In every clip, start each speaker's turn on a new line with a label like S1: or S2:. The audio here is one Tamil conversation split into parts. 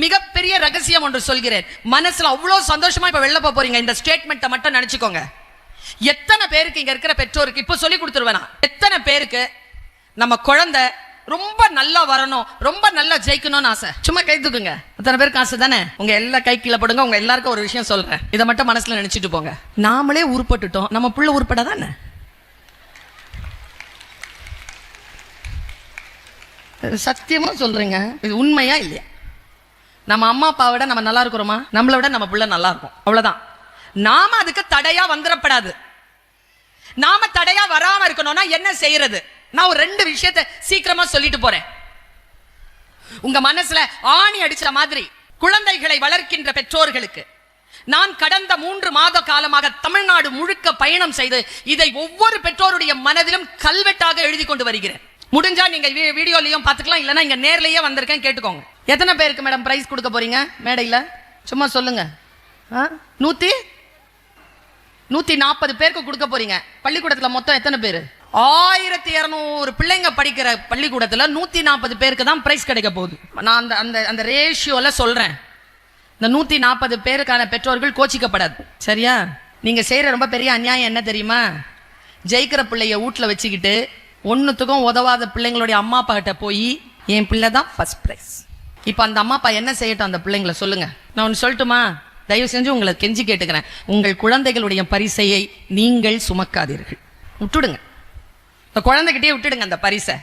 S1: மிகப்பெரிய ரகசியம் ஒன்று சொல்கிறேன். மனசுல அவ்வளவு சந்தோஷமா இப்ப வெளில போறீங்க. இந்த ஸ்டேட்மெண்ட்டை மட்டும் நினைச்சுக்கோங்க. எத்தனை பேருக்கு இங்க இருக்கிற பெற்றோருக்கு இப்ப சொல்லி கொடுத்துருவேனா, எத்தனை பேருக்கு நம்ம குழந்தை ரொம்ப நல்லா வரணும், ரொம்ப நல்லா ஜெயிக்கணும்னு ஆசை? சும்மா கை தூக்குங்க. அத்தனை பேருக்கு ஆசை தானே? உங்க எல்லா கை கீழே போடுங்க. உங்க எல்லாருக்கும் ஒரு விஷயம் சொல்றேன், இதை மட்டும் மனசுல நினைச்சிட்டு போங்க. நாமளே உருப்பட்டுட்டோம், நம்ம புள்ள உருப்படாதானே? சத்தியமா சொல்றீங்க, இது உண்மையா இல்லையா? நம்ம அம்மா அப்பாவை விட நம்ம நல்லா இருக்கிறோமா? நம்மளை விட நம்ம புள்ள நல்லா இருக்கும், அவ்வளவுதான். நாம அதுக்கு தடையா வந்துடப்படாது. நாம தடையா வராம இருக்கணும்னா என்ன செய்யறது? நான் ஒரு 2 விஷயத்தை சீக்கிரமா சொல்லிட்டு போறேன். உங்க மனசுல ஆணி அடிச்ச மாதிரி குழந்தைகளை வளர்க்கின்ற பெற்றோர்களுக்கு நான் கடந்த 3 மாத காலமாக தமிழ்நாடு முழுக்க பயணம் செய்து இதை ஒவ்வொரு பெற்றோருடைய மனதிலும் கல்வெட்டாக எழுதி கொண்டு வருகிறேன். முடிஞ்சா நீங்க வீடியோலயும் பாத்துக்கலாம், இல்லைன்னா இங்க நேர்லயே வந்திருக்கேன், கேட்டுக்கோங்க. எத்தனை பேருக்கு மேடம் பிரைஸ் கொடுக்க போறீங்க மேடையில? சும்மா சொல்லுங்க. 140 பேருக்கு கொடுக்க போறீங்க. பள்ளிக்கூடத்துல மொத்தம் எத்தனை பேரு? 1200 பிள்ளைங்க படிக்கிற பள்ளிக்கூடத்துல 140 பேருக்கு தான் பிரைஸ் கிடைக்க போகுது. நான் அந்த ரேஷியோல சொல்றேன். இந்த 140 பேருக்கான பெற்றோர்கள் கோச்சிக்கப்படாது, சரியா? நீங்க செய்யற ரொம்ப பெரிய அநியாயம் என்ன தெரியுமா? ஜெயிக்கிற பிள்ளைய வீட்டுல வச்சுக்கிட்டு ஒன்னுத்துக்கும் உதவாத பிள்ளைங்களுடைய அம்மா அப்பா கிட்ட போய் என் பிள்ளை தான் ஃபர்ஸ்ட் பிரைஸ். இப்ப அந்த அம்மா அப்பா என்ன செய்யட்டும் அந்த பிள்ளைங்களை? சொல்லுங்க. நான் ஒன்னு சொல்லட்டுமா? தயவு செஞ்சு உங்களை கெஞ்சி கேட்டுக்கிறேன், உங்கள் குழந்தைகளுடைய பரிசையை நீங்கள் சுமக்காதீர்கள். விட்டுடுங்க, இந்த குழந்தைகிட்டே விட்டுடுங்க அந்த பரிசை.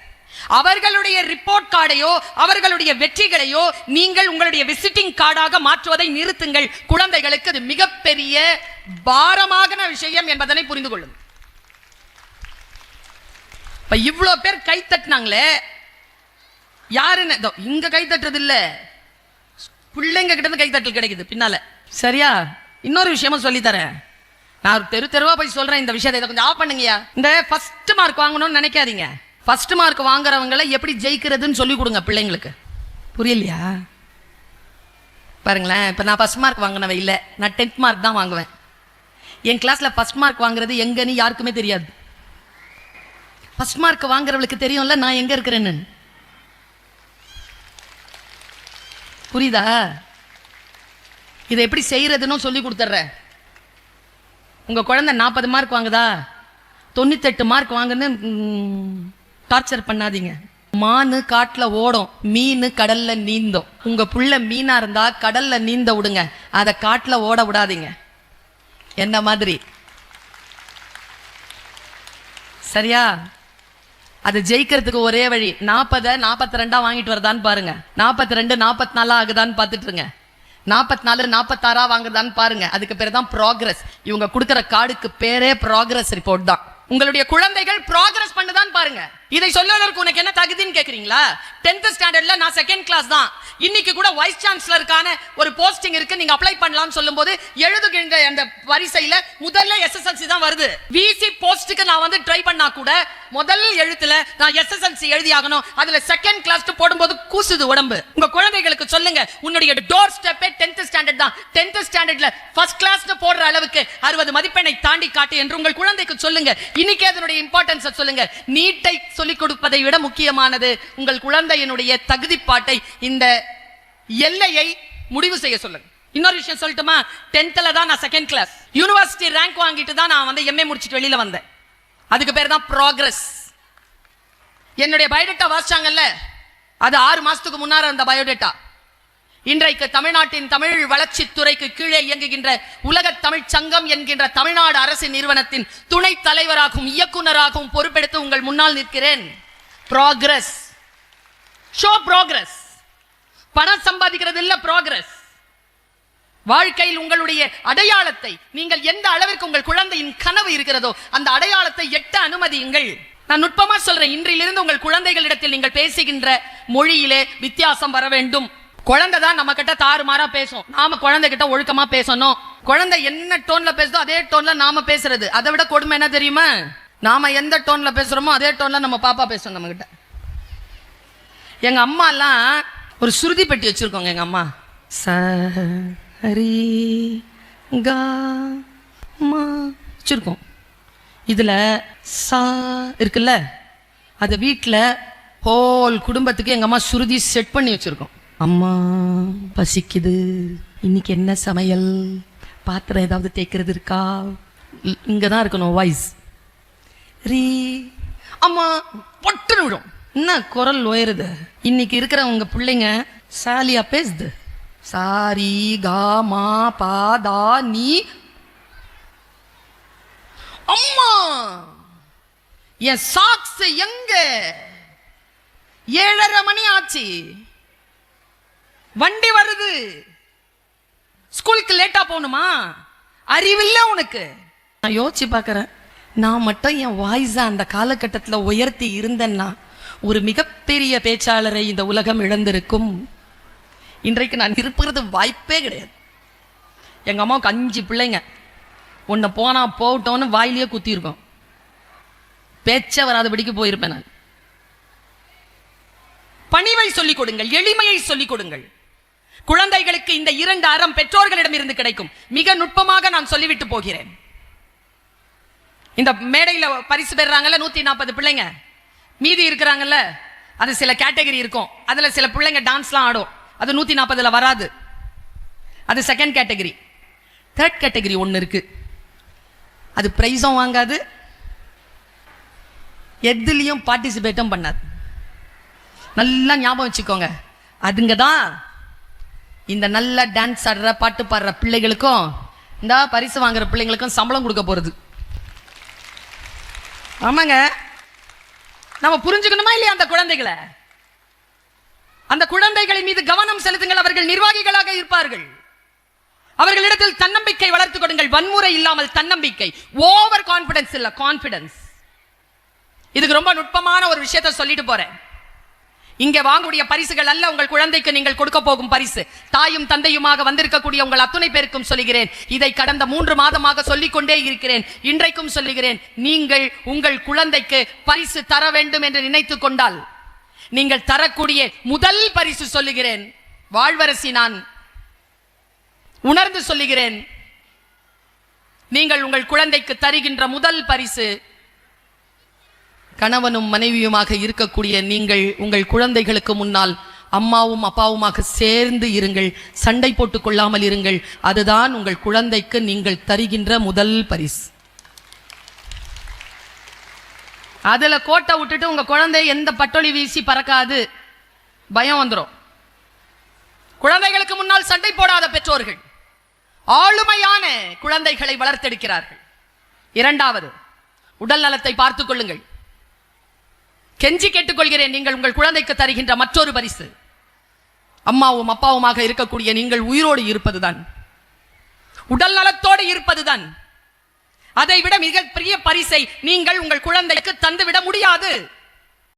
S1: அவர்களுடைய ரிப்போர்ட் கார்டையோ அவர்களுடைய வெற்றிகளையோ நீங்கள் உங்களுடைய விசிட்டிங் கார்டாக மாற்றுவதை நிறுத்துங்கள். குழந்தைகளுக்கு அது மிகப்பெரிய பாரமான விஷயம் என்பதனை புரிந்து கொள்ளுங்கள். இப்ப இவ்வளவு பேர் கை தட்டினாங்களே, யாருன்னு இங்க கை தட்டுறது இல்ல, பிள்ளைங்க கிட்ட இருந்து கை தட்டல் கிடைக்குது பின்னால, சரியா? இன்னொரு விஷயமும் சொல்லி தரேன். நான் தெருவா போய் சொல்றேன் இந்த விஷயத்தை, இதை கொஞ்சம் ஆஃப் பண்ணுங்கயா. இந்த ஃபர்ஸ்ட் மார்க் வாங்கணும்னு நினைக்காதீங்க. ஃபர்ஸ்ட் மார்க் வாங்குறவங்களை எப்படி ஜெயிக்கிறதுன்னு சொல்லி கொடுங்க பிள்ளைங்களுக்கு. புரியலையா? பாருங்களேன், இப்ப நான் ஃபர்ஸ்ட் மார்க் வாங்கினவ இல்ல, நான் 10th மார்க் தான் வாங்குவேன். என் கிளாஸ்ல ஃபர்ஸ்ட் மார்க் வாங்குறது எங்கன்னு யாருக்குமே தெரியாது. ஃபர்ஸ்ட் மார்க் வாங்குறவளுக்கு தெரியும்ல நான் எங்க இருக்கிறேன்னு. புரியுதா? இதை எப்படி செய்யறதுன்னு சொல்லி கொடுத்துட்றேன். உங்க குழந்தை 40 மார்க் வாங்குதா, 98 மார்க் வாங்குன்னு டார்ச்சர் பண்ணாதீங்க. மானு காட்டுல ஓடும், மீன் கடல்ல நீந்தும். உங்க புள்ள மீனா இருந்தா கடல்ல நீந்த விடுங்க, அதை காட்டுல ஓட விடாதீங்க. என்ன மாதிரி, சரியா? அது ஜெயிக்கிறதுக்கு ஒரே வழி 40 42 வாங்கிட்டு வரதான்னு பாருங்க. 42 44 ஆகுதான்னு பார்த்துட்டு இருங்க. 44 46 வாங்குதான்னு பாருங்க. அதுக்கு பேர் தான் ப்ராக்ரஸ். இவங்க கொடுக்கிற கார்டுக்கு பேரே ப்ராக்ரஸ் ரிப்போர்ட் தான். உங்களுடைய குழந்தைகள் ப்ராக்ரஸ் பண்ணுதான் பாருங்க. இதை சொல்வதற்கு உனக்கு என்ன தகுதின்னு கேக்குறீங்களா? 10th ஸ்டாண்டர்ட்ல நான் செகண்ட் கிளாஸ் தான். இன்னைக்கு கூட வைஸ் சான்சலருக்கான ஒரு போஸ்டிங் இருக்கு, நீங்க அப்ளை பண்ணலாம்னு சொல்லும்போது எழுதுகின்ற அந்த வரிசையில முதல்ல SSLC தான் வருது. விசி போஸ்டுக்கு நான் வந்து ட்ரை பண்ணா கூட முதல் எழுத்துல நான் SSLC எழுதி ஆகணும். அதுல செகண்ட் கிளாஸ் போடும்போது கூசுது உடம்பு. உங்க குழந்தைகளுக்கு சொல்லுங்க, உன்னுடைய டோர் ஸ்டெப்பே 10th ஸ்டாண்டர்ட் தான். 10th ஸ்டாண்டர்ட்ல ஃபர்ஸ்ட் கிளாஸ் போடுற அளவுக்கு 60 மதிப்பெண்ணை தாண்டி காட்டு என்று உங்கள் குழந்தைக்கு சொல்லுங்க. இன்னைக்கு அதனுடைய இம்பார்ட்டன்ஸ் சொல்லுங்க. நீட்டை சொல்லிக் கொடுப்பதை விட முக்கியமானது உங்கள் குழந்தையினுடைய தகுதிப்பாட்டை, இந்த எல்லையை முடிவு செய்ய சொல்லுங்க. இன்னொரு விஷயம் சொல்லட்டுமா? 10th தான் நான் செகண்ட் கிளாஸ், யூனிவர்சிட்டி ரேங்க் வாங்கிட்டு தான் நான் வந்து MA முடிச்சிட்டு வெளியில வந்தேன். அதுக்கு பேர் தான் ப்ராக்ரஸ். என்னுடைய பயோடேட்டா வாசிச்சாங்கல்ல, அது 6 மாசத்துக்கு முன்னார அந்த பயோடேட்டா. இன்றைக்கு தமிழ்நாட்டின் தமிழ் வளர்ச்சி துறைக்கு கீழே இயங்குகின்ற உலக தமிழ் சங்கம் என்கின்ற தமிழ்நாடு அரசு நிறுவனத்தின் துணை தலைவராகவும் இயக்குநராகவும் பொறுப்பெடுத்து உங்கள் முன்னால் நிற்கிறேன். Progress, show progress. பணம் சம்பாதிக்கிறது இல்ல ப்ராக்ரஸ். வாழ்க்கையில் உங்களுடைய அடையாளத்தை, நீங்கள் எந்த அளவிற்கு உங்கள் குழந்தையின் கனவு இருக்கிறதோ அந்த அடையாளத்தை எட்ட அனுமதியுங்கள். நான் நுட்பமா சொல்றேன், இன்றிலிருந்து உங்கள் குழந்தைகளிடத்தில் நீங்கள் பேசுகின்ற மொழியிலே வித்தியாசம் வர வேண்டும். குழந்தை தான் நம்ம கிட்ட தாறுமாறா பேசும், நாம குழந்தை கிட்ட ஒழுக்கமா பேசணும். குழந்தை என்ன டோன்ல பேசுதோ அதே டோன்ல நாம பேசுறது. அதை விட கொடுமை என்ன தெரியுமா? நாம எந்த டோன்ல பேசுறோமோ அதே டோன்ல நம்ம பாப்பா பேசும் நம்ம கிட்ட. எங்க அம்மா எல்லாம் ஒரு சுருதி பெட்டி வச்சிருக்கோங்க. எங்க அம்மா சரி கா மா வச்சிருக்கோம். இதுல சா இருக்குல்ல, அது வீட்டுல ஹோல் குடும்பத்துக்கு எங்க அம்மா சுருதி செட் பண்ணி வச்சிருக்கோம். அம்மா பசிக்குது, இன்னைக்கு என்ன சமையல், பாத்திரம் ஏதாவது தேய்க்கிறது இருக்கா, இங்கதான் இருக்கணும் வாய்ஸ். ரீ அம்மா பொட்டுன்னு விடும். என்ன குரல் உயருது. இன்னைக்கு இருக்கிற உங்க பிள்ளைங்க சாலியா பேசுது. சாரி கா மா பா தா நீ. அம்மா என் சாக்ஸ் எங்க? 7:30 மணி ஆச்சு, வண்டி வருது, ஸ்கூலுக்கு லேட்டா போகணுமா? அறிவில்லை உனக்கு? நான் யோசிச்சு பார்க்கறேன், நான் மட்டும் என் வாய்ஸை அந்த காலகட்டத்தில் உயர்த்தி இருந்தேன்னா ஒரு மிகப்பெரிய பேச்சாளரை இந்த உலகம் இழந்திருக்கும். இன்றைக்கு நான் இருப்பது வாய்ப்பே கிடையாது. எங்க அம்மாவுக்கு 5 பிள்ளைங்க. உன்னை போனா போட்டோன்னு வாயிலேயே குத்தி இருக்கோம். பேச்ச வராதபடிக்கு போயிருப்பேன் நான். பணிவை சொல்லிக் கொடுங்கள், எளிமையை சொல்லிக் கொடுங்கள். குழந்தைகளுக்கு இந்த 2 அறம் பெற்றோர்களிடம் இருந்து கிடைக்கும். மிக நுட்பமாக நான் சொல்லிவிட்டு போகிறேன். இந்த மேடையில பரிசு பெறாங்கல்ல 140 பிள்ளைங்க, மீதி இருக்கிறாங்கல்ல, அது சில கேட்டகரி இருக்கும். அதுல சில பிள்ளைங்க டான்ஸ்லாம் ஆடும், அது 140ல வராது. அது செகண்ட் கேட்டகரி. தேர்ட் கேட்டகரி ஒன்று இருக்கு, அது பிரைஸும் வாங்காது, எதுலையும் பார்ட்டிசிபேட்டும் பண்ணாது. நல்லா ஞாபகம் வச்சுக்கோங்க. அதுங்க தான் இந்த நல்ல டான்ஸ் ஆடுற பாட்டு பாடுற பிள்ளைகளுக்கும் இந்த பரிசு வாங்குற பிள்ளைங்களுக்கும் சம்பளம் கொடுக்க போறது. ஆமாங்க, நம்ம புரிஞ்சுக்கணுமா இல்லையா? அந்த குழந்தைகளை, அந்த குழந்தைகளின் மீது கவனம் செலுத்துங்கள். அவர்கள் நிர்வாகிகளாக இருப்பார்கள். அவர்களிடத்தில் தன்னம்பிக்கை வளர்த்துக் கொடுங்கள். வன்முறை இல்லாமல் தன்னம்பிக்கை. ஓவர் கான்பிடன்ஸ் இல்ல, கான்பிடன்ஸ். இதுக்கு ரொம்ப நுட்பமான ஒரு விஷயத்தை சொல்லிட்டு போறேன். இங்கே வாங்கக்கூடிய பரிசுகள் அல்ல உங்கள் குழந்தைக்கு நீங்கள் கொடுக்க போகும் பரிசு. தாயும் தந்தையுமாக வந்திருக்கக்கூடிய உங்கள் அத்துணை பேருக்கும் சொல்லுகிறேன், இதை கடந்த 3 மாதமாக சொல்லிக் கொண்டே இருக்கிறேன், இன்றைக்கும் சொல்லுகிறேன். நீங்கள் உங்கள் குழந்தைக்கு பரிசு தர வேண்டும் என்று நினைத்துக் கொண்டால் நீங்கள் தரக்கூடிய முதல் பரிசு சொல்லுகிறேன், வாழ்வரசி, நான் உணர்ந்து சொல்லுகிறேன், நீங்கள் உங்கள் குழந்தைக்கு தருகின்ற முதல் பரிசு, கணவனும் மனைவியுமாக இருக்கக்கூடிய நீங்கள் உங்கள் குழந்தைகளுக்கு முன்னால் அம்மாவும் அப்பாவுமாக சேர்ந்து இருங்கள், சண்டை போட்டுக் கொள்ளாமல் இருங்கள். அதுதான் உங்கள் குழந்தைக்கு நீங்கள் தருகின்ற முதல் பரிசு. அதுல கோட்டை விட்டுட்டு உங்க குழந்தை எந்த பட்டொலி வீசி பறக்காது, பயம் வந்துடும். குழந்தைகளுக்கு முன்னால் சண்டை போடாத பெற்றோர்கள் ஆளுமையான குழந்தைகளை வளர்த்தெடுக்கிறார்கள். 2வது, உடல் நலத்தை பார்த்துக் கொள்ளுங்கள். கெஞ்சி கேட்டுக்கொள்கிறேன், நீங்கள் உங்கள் குழந்தைக்கு தருகின்ற மற்றொரு பரிசு அம்மாவும் அப்பாவுமாக இருக்கக்கூடிய நீங்கள் உயிரோடு இருப்பதுதான், உடல் நலத்தோடு இருப்பதுதான். அதை விட மிக பெரிய பரிசை நீங்கள் உங்கள் குழந்தைக்கு தந்துவிட முடியாது.